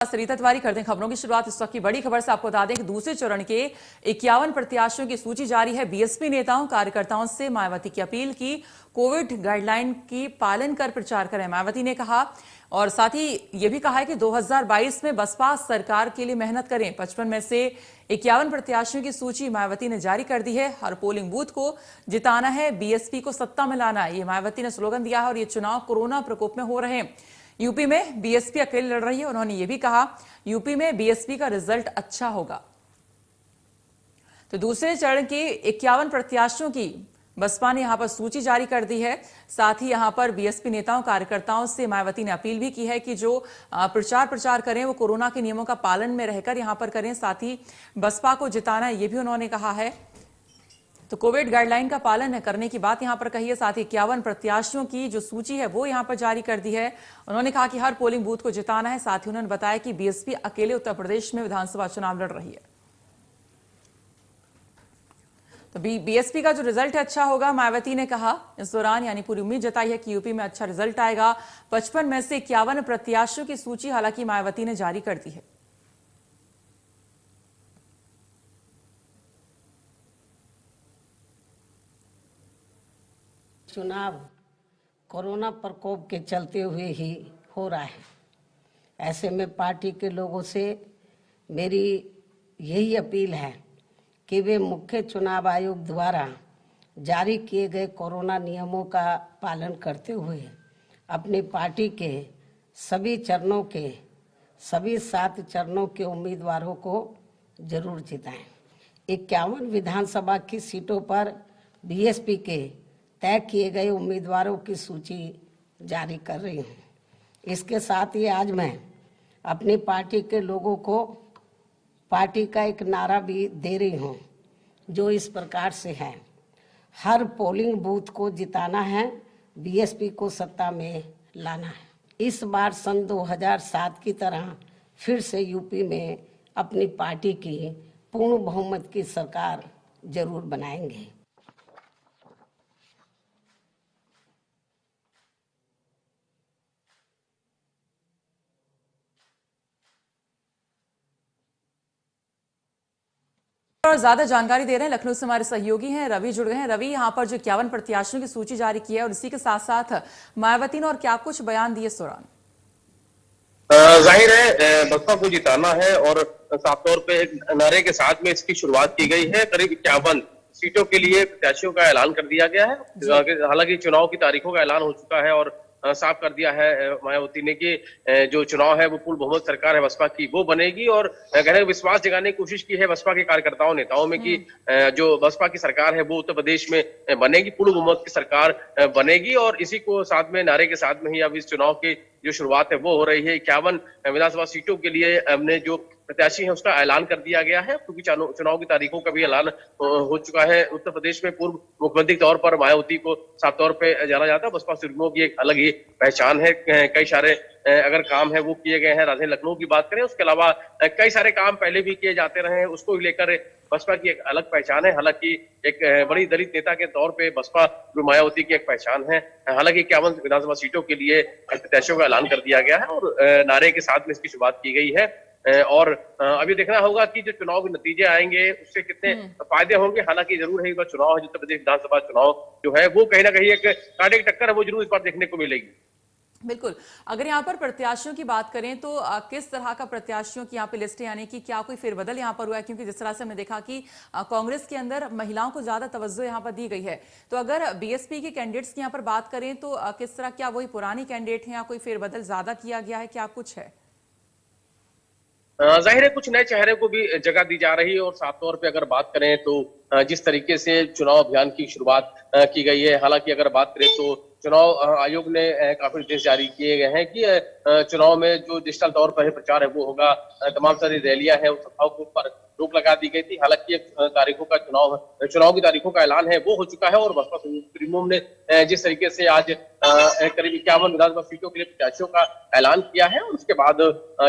सरिता तिवारी करते हैं खबरों की शुरुआत। इस वक्त की बड़ी खबर से आपको बता दें कि दूसरे चरण के 51 प्रत्याशियों की सूची जारी है। बीएसपी नेताओं कार्यकर्ताओं से मायावती की अपील की कोविड गाइडलाइन की पालन कर प्रचार करें, मायावती ने कहा। और साथ ही यह भी कहा है कि 2022 में बसपा सरकार के लिए मेहनत करें। 55 में से 51 प्रत्याशियों की सूची मायावती ने जारी कर दी है। हर पोलिंग बूथ को जिताना है, बीएसपी को सत्ता में लाना है, ये मायावती ने स्लोगन दिया है। और ये चुनाव कोरोना प्रकोप में हो रहे हैं। यूपी में बीएसपी अकेले लड़ रही है। उन्होंने ये भी कहा यूपी में बीएसपी का रिजल्ट अच्छा होगा। तो दूसरे चरण के 51 प्रत्याशियों की बसपा ने यहां पर सूची जारी कर दी है। साथ ही यहां पर बीएसपी नेताओं कार्यकर्ताओं से मायावती ने अपील भी की है कि जो प्रचार करें वो कोरोना के नियमों का पालन में रहकर यहां पर करें। साथ ही बसपा को जिताना है, ये भी उन्होंने कहा है। तो कोविड गाइडलाइन का पालन करने की बात यहां पर कही है। साथ ही 51 प्रत्याशियों की जो सूची है वो यहां पर जारी कर दी है। उन्होंने कहा कि हर पोलिंग बूथ को जिताना है। साथ ही उन्होंने बताया कि बीएसपी अकेले उत्तर प्रदेश में विधानसभा चुनाव लड़ रही है। तो बीएसपी का जो रिजल्ट है अच्छा होगा, मायावती ने कहा। इस दौरान यानी पूरी उम्मीद जताई है कि यूपी में अच्छा रिजल्ट आएगा। 55 में से 51 प्रत्याशियों की सूची हालांकि मायावती ने जारी कर दी है। चुनाव कोरोना प्रकोप के चलते हुए ही हो रहा है। ऐसे में पार्टी के लोगों से मेरी यही अपील है कि वे मुख्य चुनाव आयोग द्वारा जारी किए गए कोरोना नियमों का पालन करते हुए अपनी पार्टी के सभी चरणों के सभी 7 चरणों के उम्मीदवारों को जरूर जिताएं। 51 विधानसभा की सीटों पर बीएसपी के तय किए गए उम्मीदवारों की सूची जारी कर रही हूँ। इसके साथ ही आज मैं अपनी पार्टी के लोगों को पार्टी का एक नारा भी दे रही हूँ, जो इस प्रकार से है: हर पोलिंग बूथ को जिताना है, बीएसपी को सत्ता में लाना है। इस बार सन 2007 की तरह फिर से यूपी में अपनी पार्टी की पूर्ण बहुमत की सरकार जरूर बनाएंगे। और ज्यादा जानकारी दे रहे हैं लखनऊ से हमारे सहयोगी हैं रवि, जुड़ गए हैं। रवि, यहां पर जो 51 प्रत्याशियों की सूची जारी की है और इसी के साथ साथ मायावती ने और क्या कुछ बयान दिए इस दौरान? जाहिर है बसपा को जिताना है और साफ तौर पे एक नारे के साथ में इसकी शुरुआत की गई है। करीब 51 सीटों के लिए प्रत्याशियों का ऐलान कर दिया गया है। हालांकि चुनाव की तारीखों का ऐलान हो चुका है और साफ कर दिया है मायावती ने कि जो चुनाव है वो पूर्ण बहुमत सरकार है बसपा की वो बनेगी। और कहने विश्वास जगाने की कोशिश की है बसपा के कार्यकर्ताओं नेताओं में कि जो बसपा की सरकार है वो उत्तर प्रदेश में बनेगी, पूर्ण बहुमत की सरकार बनेगी। और इसी को साथ में नारे के साथ में ही अब इस चुनाव की जो शुरुआत है वो हो रही है। 51 विधानसभा सीटों के लिए हमने जो प्रत्याशी है उसका ऐलान कर दिया गया है, क्योंकि चुनाव की तारीखों का भी ऐलान हो चुका है। उत्तर प्रदेश में पूर्व मुख्यमंत्री के तौर पर मायावती को साफ तौर पे जाना जाता है। बसपा सुर्खियों की एक अलग ही पहचान है। कई सारे अगर काम है वो किए गए हैं। राजधानी लखनऊ की बात करें, उसके अलावा कई सारे काम पहले भी किए जाते रहे हैं, उसको लेकर बसपा की एक अलग पहचान है। हालांकि एक बड़ी दलित नेता के तौर पे बसपा मायावती की एक पहचान है। हालांकि 51 विधानसभा सीटों के लिए प्रत्याशियों का ऐलान कर दिया गया है और नारे के साथ में इसकी शुरुआत की गई है। और अभी देखना होगा कि जो चुनाव के नतीजे आएंगे उससे कितने फायदे होंगे। हालांकि जरूर है चुनाव है, उत्तर प्रदेश विधानसभा चुनाव जो है वो कहीं ना कहीं एक कांटे की टक्कर है, वो जरूर इस बार देखने को मिलेगी। बिल्कुल। अगर यहाँ पर प्रत्याशियों की बात करें तो किस तरह का प्रत्याशियों की यहाँ पे लिस्ट है, यानी कि क्या कोई फेरबदल यहाँ पर हुआ है? क्योंकि जिस तरह से हमने देखा कि कांग्रेस के अंदर महिलाओं को ज्यादा तवज्जो यहाँ पर दी गई है। तो अगर बीएसपी के कैंडिडेट्स की यहाँ पर बात करें तो किस तरह, क्या वही पुरानी कैंडिडेट है या कोई फेरबदल ज्यादा किया गया है, क्या कुछ है? जाहिर है कुछ नए चेहरे को भी जगह दी जा रही है। और साफ तौर पे अगर बात करें तो जिस तरीके से चुनाव अभियान की शुरुआत की गई है, हालांकि अगर बात करें तो चुनाव आयोग ने काफी निर्देश जारी किए गए हैं कि चुनाव में जो डिजिटल तौर पर प्रचार है वो होगा। तमाम सारी रैलियां हैं, उस सभाओं के ऊपर रोक लगा दी गई थी। हालांकि तारीखों का चुनाव की तारीखों का ऐलान है वो हो चुका है। और बसपा सुप्रीमो ने जिस तरीके से आज करीब 51 विधानसभा सीटों के लिए प्रत्याशियों का ऐलान किया है और उसके बाद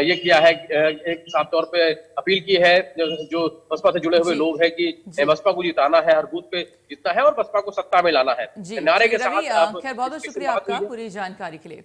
ये किया है, एक साफ तौर पे अपील की है जो बसपा से जुड़े हुए लोग हैं कि बसपा को जिताना है, हर बूथ पे जीतना है और बसपा को सत्ता में लाना है। नारे के साथ खैर, बहुत बहुत शुक्रिया आपका पूरी जानकारी के लिए।